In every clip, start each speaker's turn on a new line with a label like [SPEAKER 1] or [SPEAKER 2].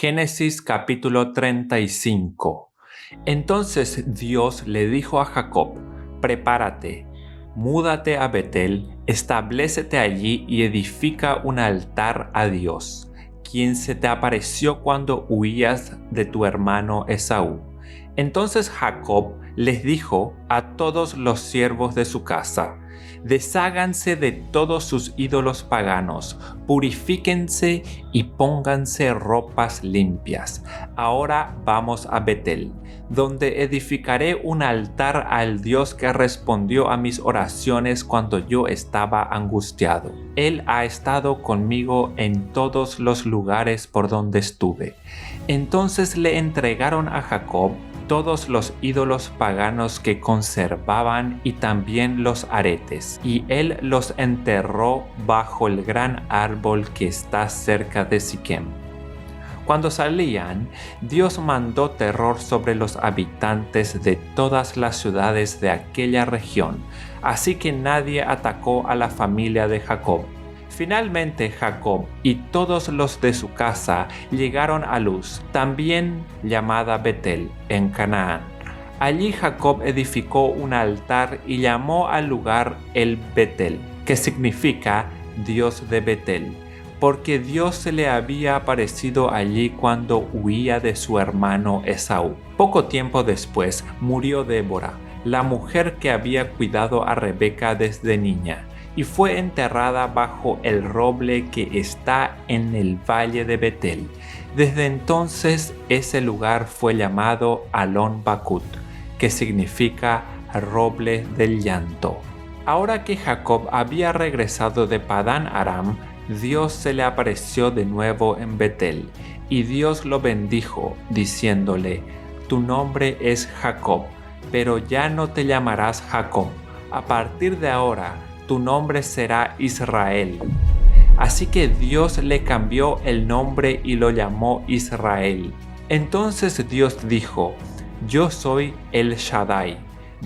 [SPEAKER 1] Génesis capítulo 35. Entonces Dios le dijo a Jacob: prepárate, múdate a Betel, establécete allí y edifica un altar a Dios, quien se te apareció cuando huías de tu hermano Esaú. Entonces Jacob les dijo a todos los siervos de su casa: desháganse de todos sus ídolos paganos, purifíquense y pónganse ropas limpias. Ahora vamos a Betel, donde edificaré un altar al Dios que respondió a mis oraciones cuando yo estaba angustiado. Él ha estado conmigo en todos los lugares por donde estuve. Entonces le entregaron a Jacob todos los ídolos paganos que conservaban y también los aretes, y él los enterró bajo el gran árbol que está cerca de Siquem. Cuando salían, Dios mandó terror sobre los habitantes de todas las ciudades de aquella región, así que nadie atacó a la familia de Jacob. Finalmente Jacob y todos los de su casa llegaron a Luz, también llamada Betel, en Canaán. Allí Jacob edificó un altar y llamó al lugar el Betel, que significa Dios de Betel, porque Dios se le había aparecido allí cuando huía de su hermano Esaú. Poco tiempo después murió Débora, la mujer que había cuidado a Rebeca desde niña, y fue enterrada bajo el roble que está en el valle de Betel. Desde entonces ese lugar fue llamado Alon Bakut, que significa roble del llanto. Ahora que Jacob había regresado de Padán Aram, Dios se le apareció de nuevo en Betel, y Dios lo bendijo, diciéndole: tu nombre es Jacob, pero ya no te llamarás Jacob. A partir de ahora, tu nombre será Israel. Así que Dios le cambió el nombre y lo llamó Israel. Entonces Dios dijo: yo soy El Shaddai,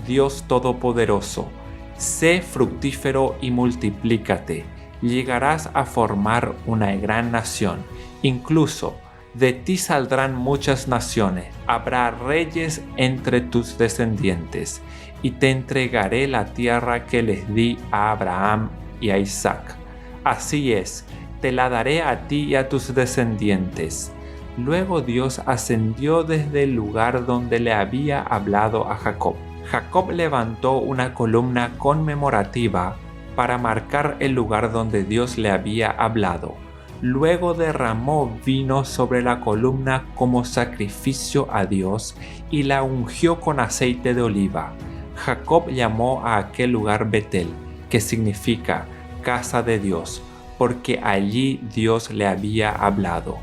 [SPEAKER 1] Dios Todopoderoso. Sé fructífero y multiplícate. Llegarás a formar una gran nación. Incluso de ti saldrán muchas naciones. Habrá reyes entre tus descendientes. Y te entregaré la tierra que les di a Abraham y a Isaac. Así es, te la daré a ti y a tus descendientes. Luego Dios ascendió desde el lugar donde le había hablado a Jacob. Jacob levantó una columna conmemorativa para marcar el lugar donde Dios le había hablado. Luego derramó vino sobre la columna como sacrificio a Dios y la ungió con aceite de oliva. Jacob llamó a aquel lugar Betel, que significa casa de Dios, porque allí Dios le había hablado.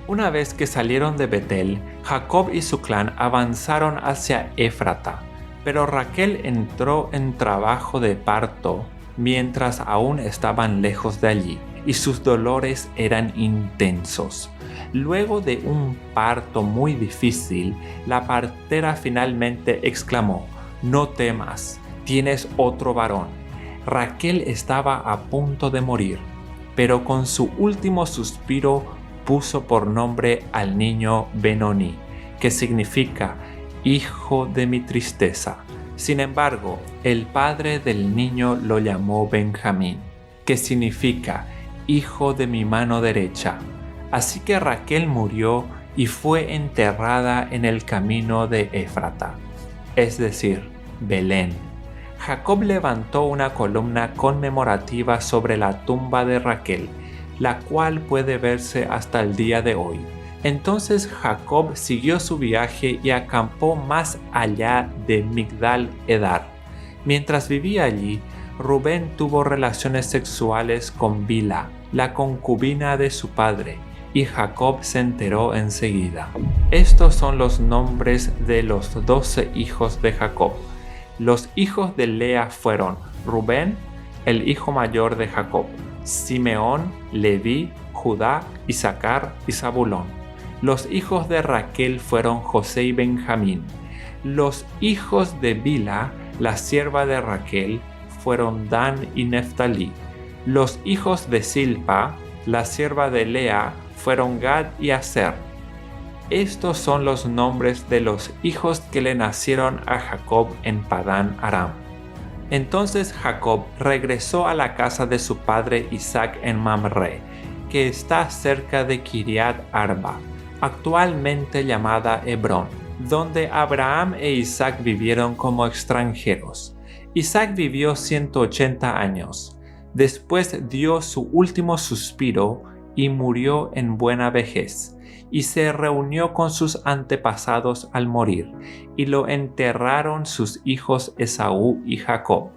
[SPEAKER 1] Una vez que salieron de Betel, Jacob y su clan avanzaron hacia Éfrata, pero Raquel entró en trabajo de parto mientras aún estaban lejos de allí, y sus dolores eran intensos. Luego de un parto muy difícil, la partera finalmente exclamó: no temas, tienes otro varón. Raquel estaba a punto de morir, pero con su último suspiro puso por nombre al niño Benoni, que significa hijo de mi tristeza. Sin embargo, el padre del niño lo llamó Benjamín, que significa hijo de mi mano derecha. Así que Raquel murió y fue enterrada en el camino de Éfrata, es decir, Belén. Jacob levantó una columna conmemorativa sobre la tumba de Raquel, la cual puede verse hasta el día de hoy. Entonces Jacob siguió su viaje y acampó más allá de Migdal Edar. Mientras vivía allí, Rubén tuvo relaciones sexuales con Bilha, la concubina de su padre, y Jacob se enteró enseguida. Estos son los nombres de los 12 hijos de Jacob. Los hijos de Lea fueron Rubén, el hijo mayor de Jacob, Simeón, Leví, Judá, Isaacar y Zabulón. Los hijos de Raquel fueron José y Benjamín. Los hijos de Bilha, la sierva de Raquel, fueron Dan y Neftalí. Los hijos de Silpa, la sierva de Lea, fueron Gad y Aser. Estos son los nombres de los hijos que le nacieron a Jacob en Padán Aram. Entonces Jacob regresó a la casa de su padre Isaac en Mamre, que está cerca de Kiriat Arba, actualmente llamada Hebrón, donde Abraham e Isaac vivieron como extranjeros. Isaac vivió 180 años. Después dio su último suspiro y murió en buena vejez, y se reunió con sus antepasados al morir, y lo enterraron sus hijos Esaú y Jacob.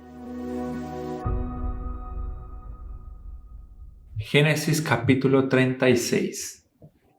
[SPEAKER 1] Génesis capítulo 36.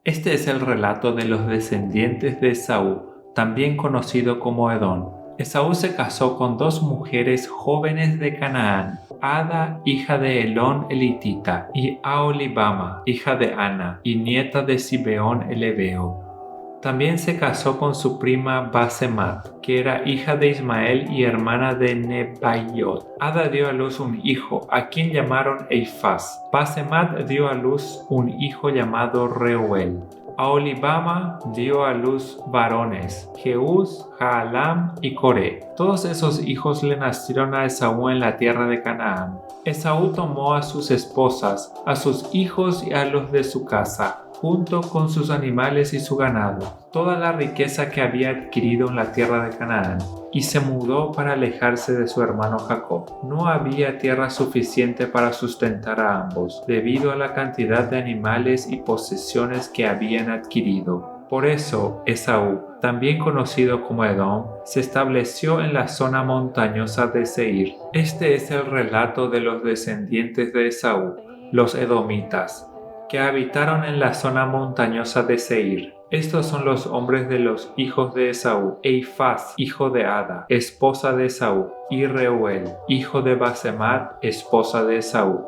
[SPEAKER 1] Este es el relato de los descendientes de Esaú, también conocido como Edom. Esaú se casó con 2 mujeres jóvenes de Canaán, Ada, hija de Elón elitita, y Aholibama, hija de Ana, y nieta de Zibeón el Heveo. También se casó con su prima Basemat, que era hija de Ismael y hermana de Nebaiot. Ada dio a luz un hijo, a quien llamaron Eifaz. Basemat dio a luz un hijo llamado Reuel. Aholibama dio a luz varones, Jeús, Jaalam y Coré. Todos esos hijos le nacieron a Esaú en la tierra de Canaán. Esaú tomó a sus esposas, a sus hijos y a los de su casa, junto con sus animales y su ganado, toda la riqueza que había adquirido en la tierra de Canaán, y se mudó para alejarse de su hermano Jacob. No había tierra suficiente para sustentar a ambos, debido a la cantidad de animales y posesiones que habían adquirido. Por eso, Esaú, también conocido como Edom, se estableció en la zona montañosa de Seir. Este es el relato de los descendientes de Esaú, los edomitas, que habitaron en la zona montañosa de Seir. Estos son los hombres de los hijos de Esaú: Eifaz, hijo de Ada, esposa de Esaú, y Reuel, hijo de Basemat, esposa de Esaú.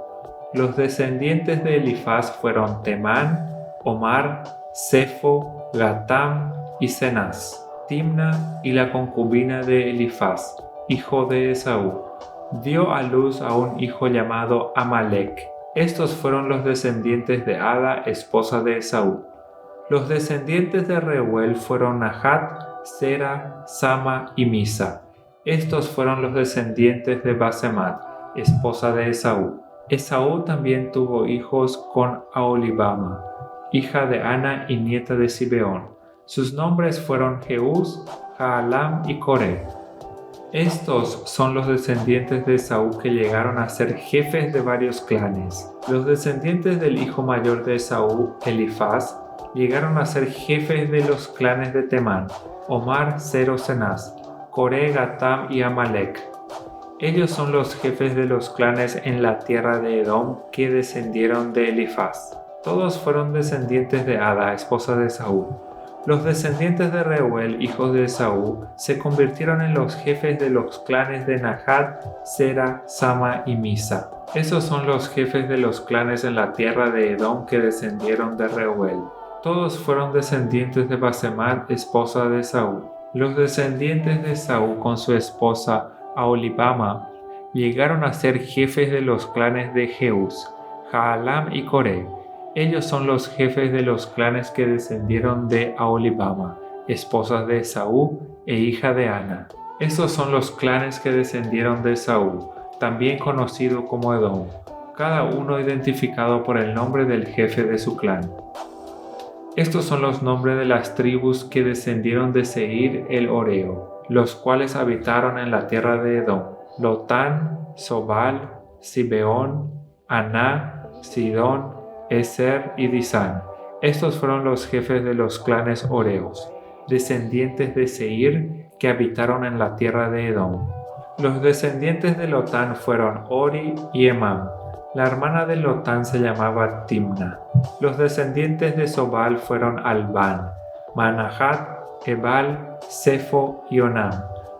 [SPEAKER 1] Los descendientes de Elifaz fueron Temán, Omar, Sefo, Gatam y Cenaz. Timna y la concubina de Elifaz, hijo de Esaú, dio a luz a un hijo llamado Amalek. Estos fueron los descendientes de Ada, esposa de Esaú. Los descendientes de Reuel fueron Nahat, Sera, Sama y Misa. Estos fueron los descendientes de Basemat, esposa de Esaú. Esaú también tuvo hijos con Aholibama, hija de Ana y nieta de Zibeón. Sus nombres fueron Jeús, Jaalam y Coré. Estos son los descendientes de Esaú que llegaron a ser jefes de varios clanes. Los descendientes del hijo mayor de Esaú, Elifaz, llegaron a ser jefes de los clanes de Temán, Omar, Sero, Cenaz, Coré, Gatam y Amalek. Ellos son los jefes de los clanes en la tierra de Edom que descendieron de Elifaz. Todos fueron descendientes de Ada, esposa de Esaú. Los descendientes de Reuel, hijos de Esaú, se convirtieron en los jefes de los clanes de Nahat, Sera, Sama y Misa. Esos son los jefes de los clanes en la tierra de Edom que descendieron de Reuel. Todos fueron descendientes de Basemat, esposa de Esaú. Los descendientes de Esaú con su esposa Aholibama llegaron a ser jefes de los clanes de Jeús, Jaalam y Coré. Ellos son los jefes de los clanes que descendieron de Aholibama, esposa de Esaú e hija de Ana. Esos son los clanes que descendieron de Esaú, también conocido como Edom, cada uno identificado por el nombre del jefe de su clan. Estos son los nombres de las tribus que descendieron de Seir el Horeo, los cuales habitaron en la tierra de Edom: Lotán, Sobal, Zibeón, Aná, Sidón, Ezer y Disán. Estos fueron los jefes de los clanes Horeos, descendientes de Seir, que habitaron en la tierra de Edom. Los descendientes de Lotán fueron Ori y Emam. La hermana de Lotán se llamaba Timna. Los descendientes de Sobal fueron Albán, Manahat, Ebal, Sefo y Onam.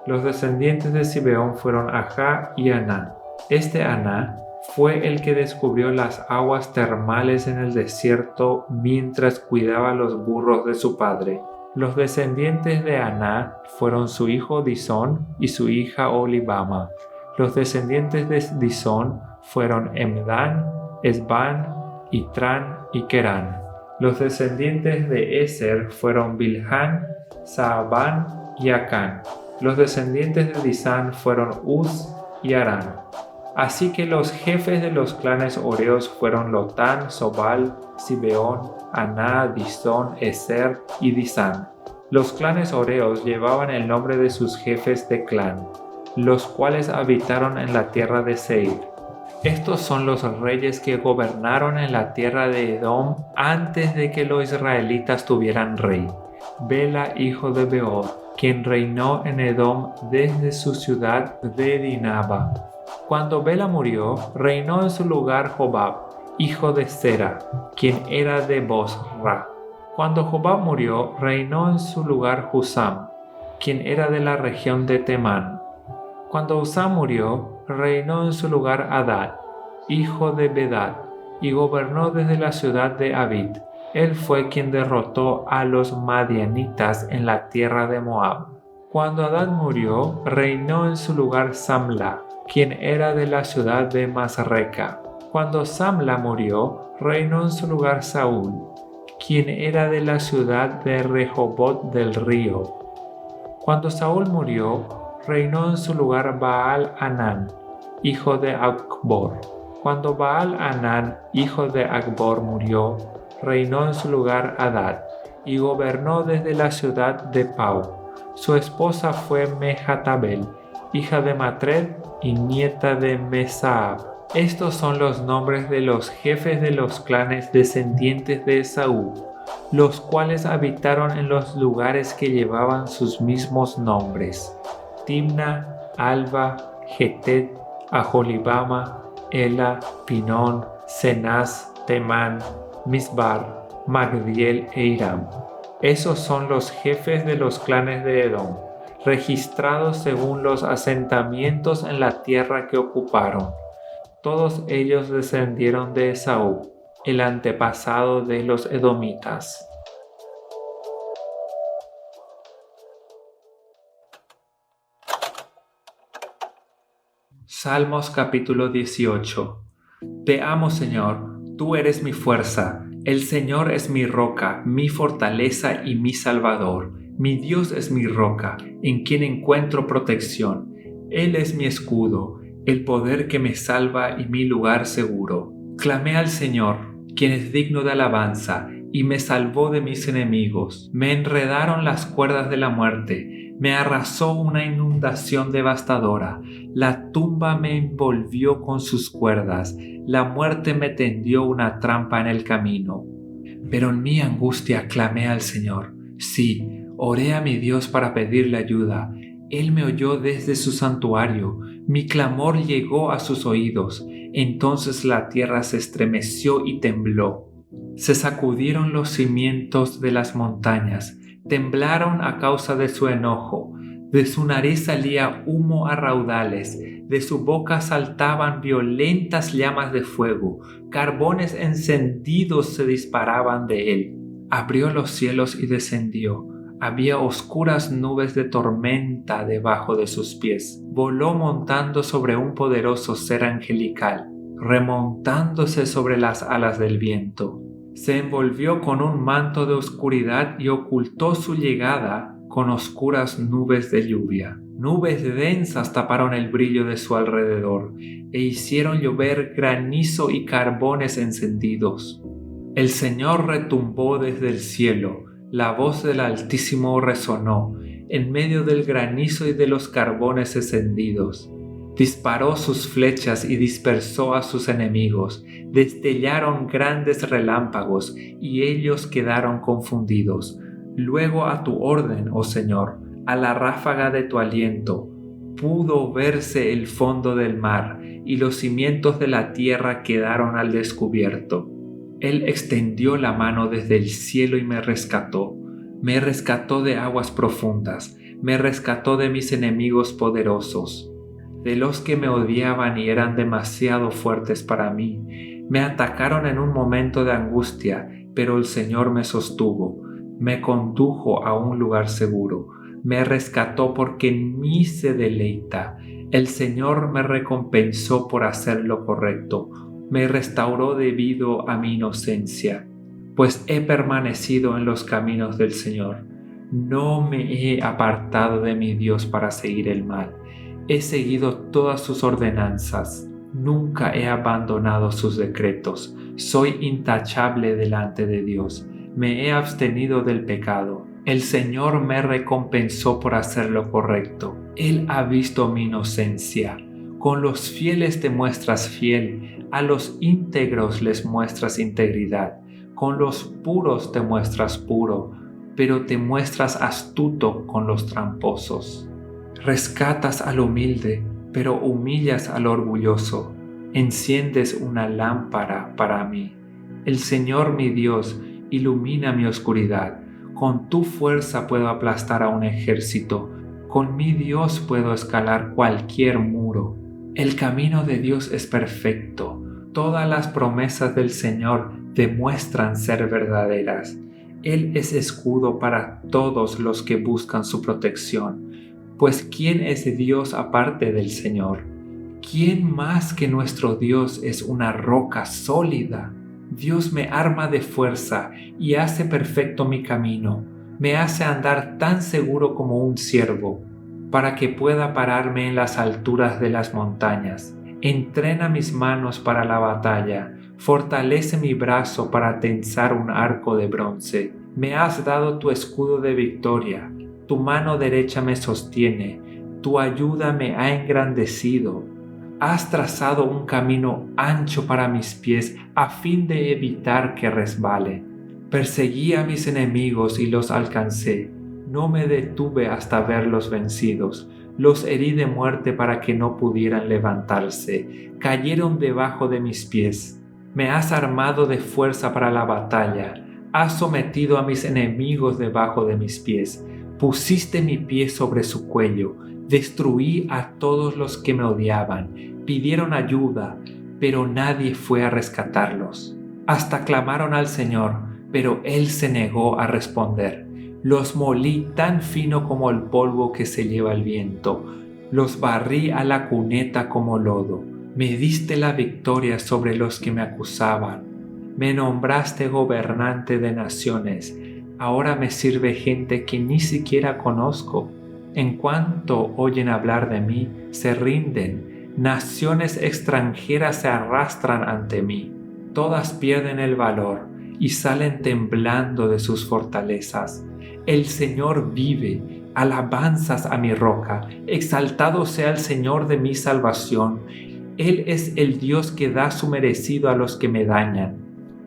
[SPEAKER 1] Los descendientes de Zibeón fueron Ajá y Aná. Este Aná fue el que descubrió las aguas termales en el desierto mientras cuidaba los burros de su padre. Los descendientes de Aná fueron su hijo Disón y su hija Aholibama. Los descendientes de Disón fueron Emdán, Esbán, Itrán y Querán. Los descendientes de Eser fueron Bilhán, Saabán y Acán. Los descendientes de Disán fueron Uz y Arán. Así que los jefes de los clanes horeos fueron Lotán, Sobal, Sibeón, Aná, Disón, Eser y Disán. Los clanes horeos llevaban el nombre de sus jefes de clan, los cuales habitaron en la tierra de Seir. Estos son los reyes que gobernaron en la tierra de Edom antes de que los israelitas tuvieran rey. Bela, hijo de Beor, quien reinó en Edom desde su ciudad de Dinaba. Cuando Bela murió, reinó en su lugar Jobab, hijo de Sera, quien era de Bosra. Cuando Jobab murió, reinó en su lugar Husam, quien era de la región de Temán. Cuando Husam murió, reinó en su lugar Hadad, hijo de Bedad, y gobernó desde la ciudad de Abid. Él fue quien derrotó a los madianitas en la tierra de Moab. Cuando Hadad murió, reinó en su lugar Samla, quien era de la ciudad de Masreca. Cuando Samla murió, reinó en su lugar Saúl, quien era de la ciudad de Rehobot del río. Cuando Saúl murió, reinó en su lugar Baal Hanán, hijo de Acbor. Cuando Baal Hanán, hijo de Acbor, murió, reinó en su lugar Hadad, y gobernó desde la ciudad de Pau. Su esposa fue Mehatabel, hija de Matred y nieta de Mesaab. Estos son los nombres de los jefes de los clanes descendientes de Esaú, los cuales habitaron en los lugares que llevaban sus mismos nombres: Timna, Alba, Getet, Aholibama, Ela, Pinón, Cenaz, Temán, Misbar, Magdiel e Iram. Esos son los jefes de los clanes de Edom, registrados según los asentamientos en la tierra que ocuparon. Todos ellos descendieron de Esaú, el antepasado de los edomitas. Salmos capítulo 18. Te amo, Señor, tú eres mi fuerza. El Señor es mi roca, mi fortaleza y mi salvador. Mi Dios es mi roca, en quien encuentro protección. Él es mi escudo, el poder que me salva y mi lugar seguro. Clamé al Señor, quien es digno de alabanza, y me salvó de mis enemigos. Me enredaron las cuerdas de la muerte, me arrasó una inundación devastadora. La tumba me envolvió con sus cuerdas, la muerte me tendió una trampa en el camino. Pero en mi angustia clamé al Señor. Sí, oré a mi Dios para pedirle ayuda. Él me oyó desde su santuario, mi clamor llegó a sus oídos. Entonces la tierra se estremeció y tembló. Se sacudieron los cimientos de las montañas, temblaron a causa de su enojo. De su nariz salía humo a raudales, de su boca saltaban violentas llamas de fuego, carbones encendidos se disparaban de él. Abrió los cielos y descendió. Había oscuras nubes de tormenta debajo de sus pies. Voló montando sobre un poderoso ser angelical, remontándose sobre las alas del viento. Se envolvió con un manto de oscuridad y ocultó su llegada con oscuras nubes de lluvia. Nubes densas taparon el brillo de su alrededor e hicieron llover granizo y carbones encendidos. El Señor retumbó desde el cielo. La voz del Altísimo resonó en medio del granizo y de los carbones encendidos. Disparó sus flechas y dispersó a sus enemigos. Destellaron grandes relámpagos y ellos quedaron confundidos. Luego a tu orden, oh Señor, a la ráfaga de tu aliento, pudo verse el fondo del mar y los cimientos de la tierra quedaron al descubierto. Él extendió la mano desde el cielo y me rescató de aguas profundas, me rescató de mis enemigos poderosos, de los que me odiaban y eran demasiado fuertes para mí. Me atacaron en un momento de angustia, pero el Señor me sostuvo, me condujo a un lugar seguro, me rescató porque en mí se deleita. El Señor me recompensó por hacer lo correcto. Me restauró debido a mi inocencia. pues he permanecido en los caminos del Señor. No me he apartado de mi Dios para seguir el mal. He seguido todas sus ordenanzas. Nunca he abandonado sus decretos. Soy intachable delante de Dios. Me he abstenido del pecado. El Señor me recompensó por hacer lo correcto. Él ha visto mi inocencia. Con los fieles te muestras fiel. A los íntegros les muestras integridad. Con los puros te muestras puro, pero te muestras astuto con los tramposos. Rescatas al humilde, pero humillas al orgulloso. Enciendes una lámpara para mí. El Señor mi Dios ilumina mi oscuridad. Con tu fuerza puedo aplastar a un ejército. Con mi Dios puedo escalar cualquier muro. El camino de Dios es perfecto. Todas las promesas del Señor demuestran ser verdaderas. Él es escudo para todos los que buscan su protección. Pues ¿quién es Dios aparte del Señor? ¿Quién más que nuestro Dios es una roca sólida? Dios me arma de fuerza y hace perfecto mi camino. Me hace andar tan seguro como un ciervo, para que pueda pararme en las alturas de las montañas. Entrena mis manos para la batalla. Fortalece mi brazo para tensar un arco de bronce. Me has dado tu escudo de victoria. Tu mano derecha me sostiene. Tu ayuda me ha engrandecido. Has trazado un camino ancho para mis pies a fin de evitar que resbale. Perseguí a mis enemigos y los alcancé. No me detuve hasta verlos vencidos. Los herí de muerte para que no pudieran levantarse. Cayeron debajo de mis pies. Me has armado de fuerza para la batalla. Has sometido a mis enemigos debajo de mis pies. Pusiste mi pie sobre su cuello. Destruí a todos los que me odiaban. Pidieron ayuda, pero nadie fue a rescatarlos. Hasta clamaron al Señor, pero Él se negó a responder. Los molí tan fino como el polvo que se lleva el viento. Los barrí a la cuneta como lodo. Me diste la victoria sobre los que me acusaban. Me nombraste gobernante de naciones. Ahora me sirve gente que ni siquiera conozco. En cuanto oyen hablar de mí, se rinden. Naciones extranjeras se arrastran ante mí. Todas pierden el valor y salen temblando de sus fortalezas. El Señor vive. Alabanzas a mi roca. Exaltado sea el Señor de mi salvación. Él es el Dios que da su merecido a los que me dañan.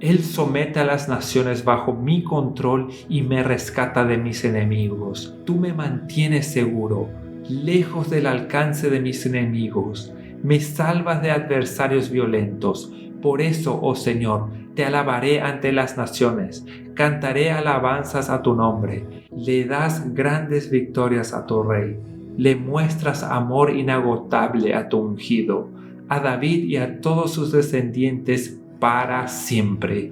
[SPEAKER 1] Él somete a las naciones bajo mi control y me rescata de mis enemigos. Tú me mantienes seguro, lejos del alcance de mis enemigos. Me salvas de adversarios violentos. Por eso, oh Señor, te alabaré ante las naciones. Cantaré alabanzas a tu nombre. Le das grandes victorias a tu rey. Le muestras amor inagotable a tu ungido, a David y a todos sus descendientes para siempre.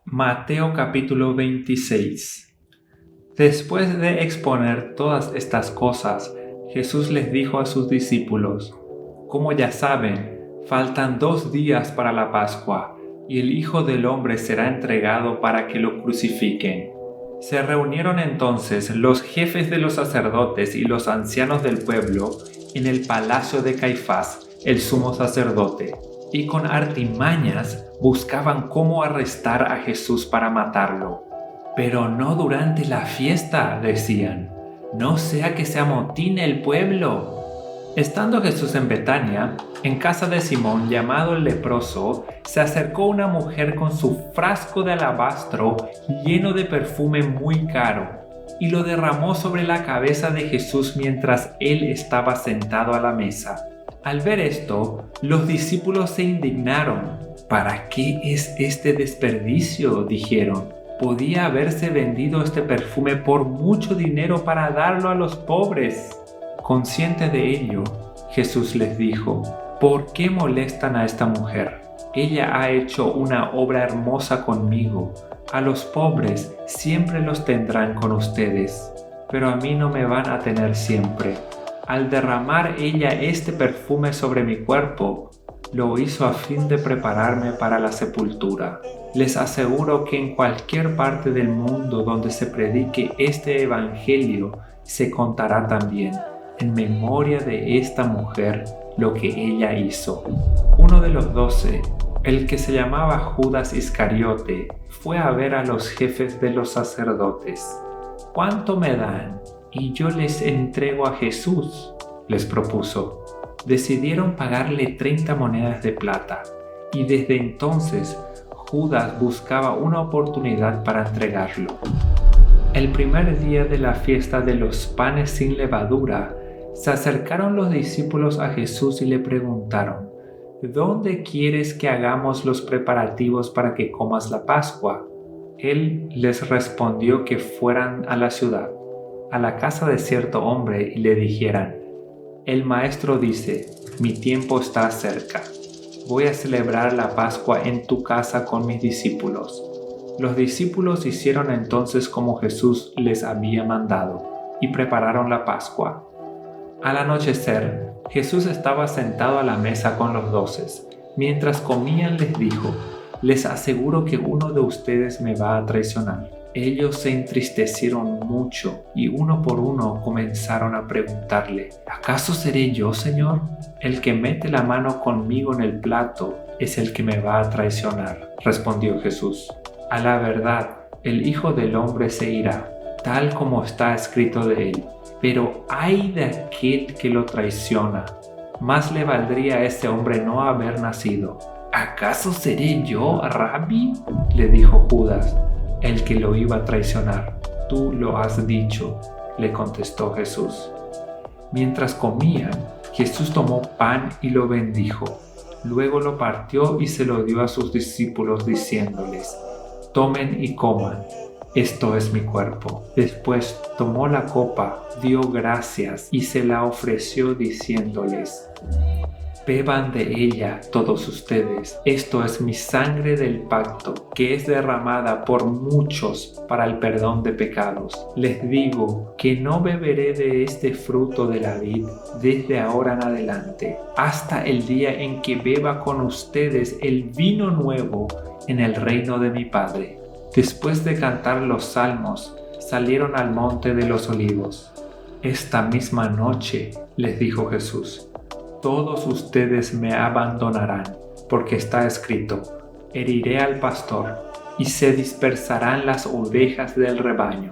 [SPEAKER 1] Mateo capítulo 26. Después de exponer todas estas cosas, Jesús les dijo a sus discípulos: Como ya saben, faltan 2 días para la Pascua, y el Hijo del Hombre será entregado para que lo crucifiquen. Se reunieron entonces los jefes de los sacerdotes y los ancianos del pueblo en el palacio de Caifás, el sumo sacerdote, y con artimañas buscaban cómo arrestar a Jesús para matarlo. Pero no durante la fiesta, decían, no sea que se amotine el pueblo. Estando Jesús en Betania, en casa de Simón llamado el leproso, se acercó una mujer con su frasco de alabastro lleno de perfume muy caro, y lo derramó sobre la cabeza de Jesús mientras él estaba sentado a la mesa. Al ver esto, los discípulos se indignaron. ¿Para qué es este desperdicio?, dijeron. Podía haberse vendido este perfume por mucho dinero para darlo a los pobres. Consciente de ello, Jesús les dijo: ¿Por qué molestan a esta mujer? Ella ha hecho una obra hermosa conmigo. A los pobres siempre los tendrán con ustedes, pero a mí no me van a tener siempre. Al derramar ella este perfume sobre mi cuerpo, lo hizo a fin de prepararme para la sepultura. Les aseguro que en cualquier parte del mundo donde se predique este evangelio, se contará también, en memoria de esta mujer, lo que ella hizo. Uno de los 12, el que se llamaba Judas Iscariote, fue a ver a los jefes de los sacerdotes. ¿Cuánto me dan? Y yo les entrego a Jesús, les propuso. Decidieron pagarle 30 monedas de plata, y desde entonces Judas buscaba una oportunidad para entregarlo. El primer día de la fiesta de los panes sin levadura, se acercaron los discípulos a Jesús y le preguntaron: ¿Dónde quieres que hagamos los preparativos para que comas la Pascua? Él les respondió que fueran a la ciudad, a la casa de cierto hombre, y le dijeran: El maestro dice, mi tiempo está cerca. Voy a celebrar la Pascua en tu casa con mis discípulos. Los discípulos hicieron entonces como Jesús les había mandado y prepararon la Pascua. Al anochecer, Jesús estaba sentado a la mesa con los 12. Mientras comían les dijo: Les aseguro que uno de ustedes me va a traicionar. Ellos se entristecieron mucho y uno por uno comenzaron a preguntarle: ¿Acaso seré yo, Señor? El que mete la mano conmigo en el plato es el que me va a traicionar, respondió Jesús. A la verdad, el Hijo del Hombre se irá, tal como está escrito de él. Pero ay de aquel que lo traiciona. Más le valdría a ese hombre no haber nacido. ¿Acaso seré yo, Rabí? Le dijo Judas, el que lo iba a traicionar. Tú lo has dicho, le contestó Jesús. Mientras comían, Jesús tomó pan y lo bendijo. Luego lo partió y se lo dio a sus discípulos diciéndoles: Tomen y coman. Esto es mi cuerpo. Después tomó la copa, dio gracias y se la ofreció diciéndoles: Beban de ella todos ustedes. Esto es mi sangre del pacto, que es derramada por muchos para el perdón de pecados. Les digo que no beberé de este fruto de la vid desde ahora en adelante, hasta el día en que beba con ustedes el vino nuevo en el reino de mi Padre. Después de cantar los salmos, salieron al monte de los olivos. Esta misma noche, les dijo Jesús, todos ustedes me abandonarán, porque está escrito: heriré al pastor, y se dispersarán las ovejas del rebaño.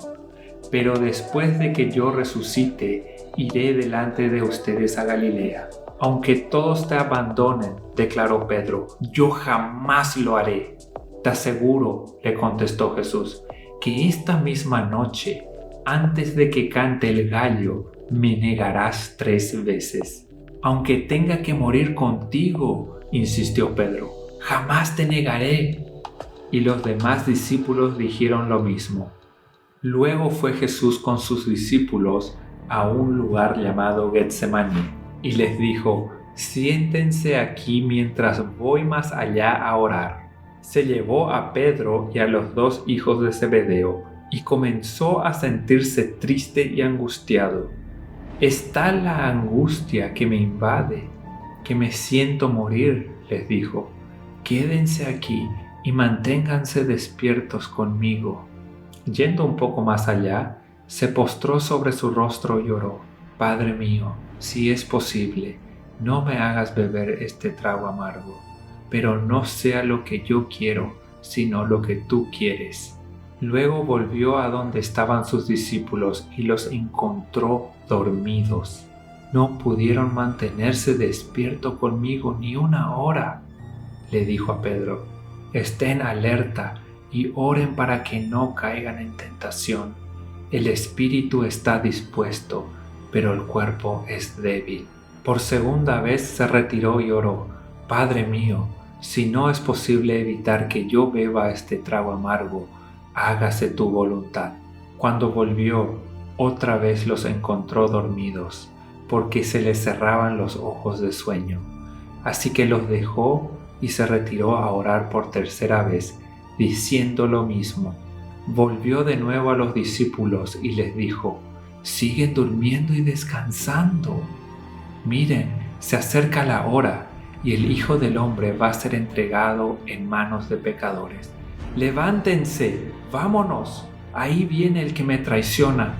[SPEAKER 1] Pero después de que yo resucite, iré delante de ustedes a Galilea. Aunque todos te abandonen, declaró Pedro, yo jamás lo haré. Te aseguro, le contestó Jesús, que esta misma noche, antes de que cante el gallo, me negarás 3 veces. Aunque tenga que morir contigo, insistió Pedro, jamás te negaré. Y los demás discípulos dijeron lo mismo. Luego fue Jesús con sus discípulos a un lugar llamado Getsemaní y les dijo: siéntense aquí mientras voy más allá a orar. Se llevó a Pedro y a los 2 hijos de Zebedeo y comenzó a sentirse triste y angustiado. Es tal la angustia que me invade, que me siento morir, les dijo. Quédense aquí y manténganse despiertos conmigo. Yendo un poco más allá, se postró sobre su rostro y oró: Padre mío, si es posible, no me hagas beber este trago amargo, pero no sea lo que yo quiero, sino lo que tú quieres. Luego volvió a donde estaban sus discípulos y los encontró dormidos. No pudieron mantenerse despierto conmigo ni 1 hora, le dijo a Pedro. Estén alerta y oren para que no caigan en tentación. El espíritu está dispuesto, pero el cuerpo es débil. Por segunda vez se retiró y oró: Padre mío, si no es posible evitar que yo beba este trago amargo, hágase tu voluntad. Cuando volvió, otra vez los encontró dormidos, porque se les cerraban los ojos de sueño. Así que los dejó y se retiró a orar por 3ª vez, diciendo lo mismo. Volvió de nuevo a los discípulos y les dijo: siguen durmiendo y descansando. Miren, se acerca la hora y el Hijo del Hombre va a ser entregado en manos de pecadores. Levántense, vámonos, ahí viene el que me traiciona.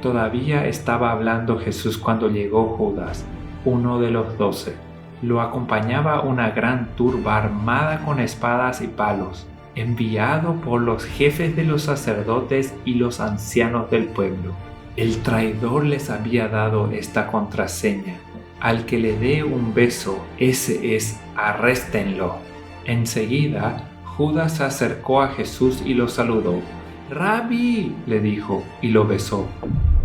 [SPEAKER 1] Todavía estaba hablando Jesús cuando llegó Judas, uno de los 12. Lo acompañaba una gran turba armada con espadas y palos, enviado por los jefes de los sacerdotes y los ancianos del pueblo. El traidor les había dado esta contraseña: al que le dé un beso, ese es, arréstenlo. Enseguida, Judas se acercó a Jesús y lo saludó. «Rabí», le dijo, y lo besó.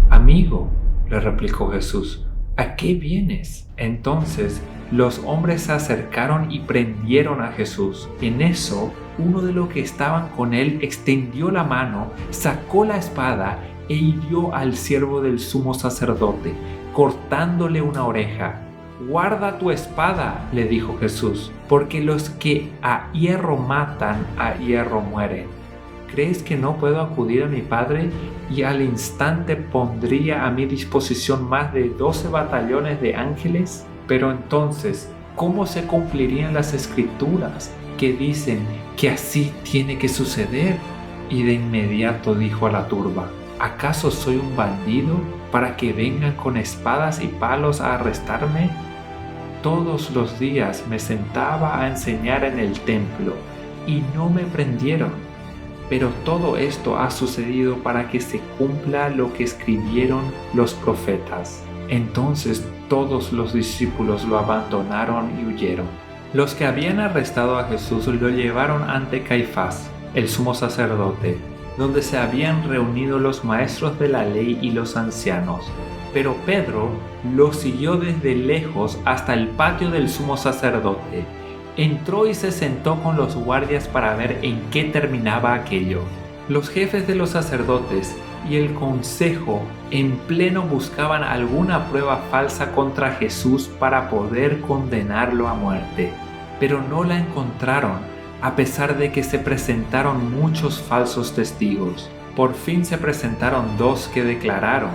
[SPEAKER 1] «Amigo», le replicó Jesús, «¿a qué vienes?» Entonces los hombres se acercaron y prendieron a Jesús. En eso, uno de los que estaban con él extendió la mano, sacó la espada e hirió al siervo del sumo sacerdote, cortándole una oreja. «Guarda tu espada», le dijo Jesús, «porque los que a hierro matan, a hierro mueren. ¿Crees que no puedo acudir a mi Padre y al instante pondría a mi disposición más de 12 batallones de ángeles? Pero entonces, ¿cómo se cumplirían las Escrituras que dicen que así tiene que suceder?» Y de inmediato dijo a la turba: «¿Acaso soy un bandido para que vengan con espadas y palos a arrestarme? Todos los días me sentaba a enseñar en el templo y no me prendieron. Pero todo esto ha sucedido para que se cumpla lo que escribieron los profetas». Entonces todos los discípulos lo abandonaron y huyeron. Los que habían arrestado a Jesús lo llevaron ante Caifás, el sumo sacerdote, donde se habían reunido los maestros de la ley y los ancianos. Pero Pedro lo siguió desde lejos hasta el patio del sumo sacerdote. Entró y se sentó con los guardias para ver en qué terminaba aquello. Los jefes de los sacerdotes y el consejo en pleno buscaban alguna prueba falsa contra Jesús para poder condenarlo a muerte, pero no la encontraron, a pesar de que se presentaron muchos falsos testigos. Por fin se presentaron 2 que declararon: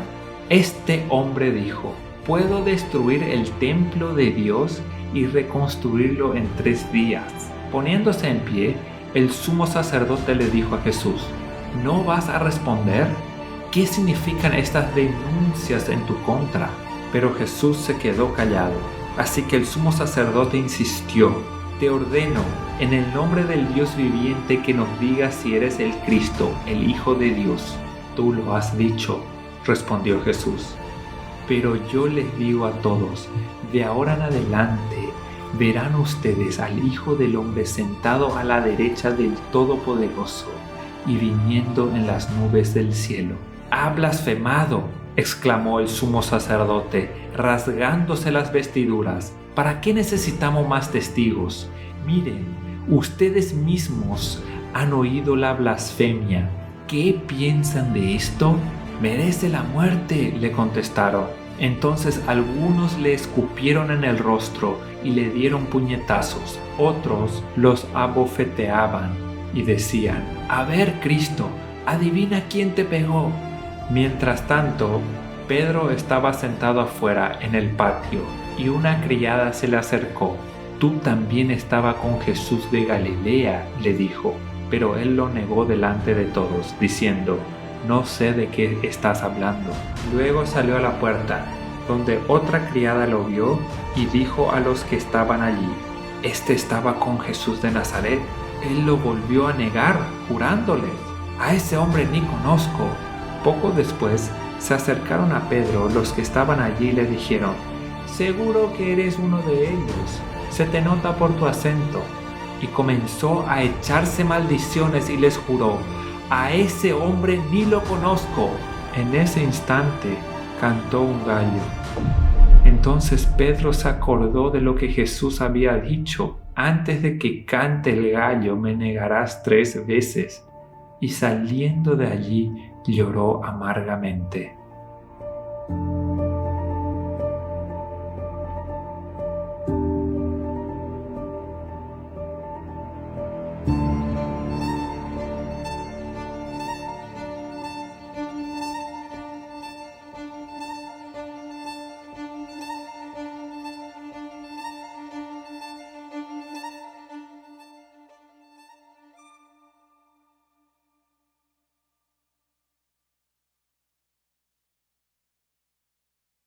[SPEAKER 1] «Este hombre dijo, puedo destruir el templo de Dios y reconstruirlo en 3 días». Poniéndose en pie, el sumo sacerdote le dijo a Jesús: «¿No vas a responder? ¿Qué significan estas denuncias en tu contra?». Pero Jesús se quedó callado. Así que el sumo sacerdote insistió: «Te ordeno, en el nombre del Dios viviente, que nos digas si eres el Cristo, el Hijo de Dios». «Tú lo has dicho», respondió Jesús. «Pero yo les digo a todos, de ahora en adelante verán ustedes al Hijo del Hombre sentado a la derecha del Todopoderoso y viniendo en las nubes del cielo». «¡Ha blasfemado!», exclamó el sumo sacerdote, rasgándose las vestiduras. «¿Para qué necesitamos más testigos? Miren, ustedes mismos han oído la blasfemia. ¿Qué piensan de esto?». «Merece la muerte», le contestaron. Entonces algunos le escupieron en el rostro y le dieron puñetazos. Otros los abofeteaban y decían: «A ver, Cristo, adivina quién te pegó». Mientras tanto, Pedro estaba sentado afuera en el patio y una criada se le acercó. «Tú también estabas con Jesús de Galilea», le dijo. Pero él lo negó delante de todos, diciendo: «No sé de qué estás hablando». Luego salió a la puerta, donde otra criada lo vio y dijo a los que estaban allí: «Este estaba con Jesús de Nazaret». Él lo volvió a negar, jurándoles: «A ese hombre ni conozco». Poco después se acercaron a Pedro los que estaban allí y le dijeron: «Seguro que eres uno de ellos, se te nota por tu acento». Y comenzó a echarse maldiciones y les juró: «A ese hombre ni lo conozco». En ese instante cantó un gallo. Entonces Pedro se acordó de lo que Jesús había dicho: «Antes de que cante el gallo me negarás 3 veces». Y saliendo de allí lloró amargamente.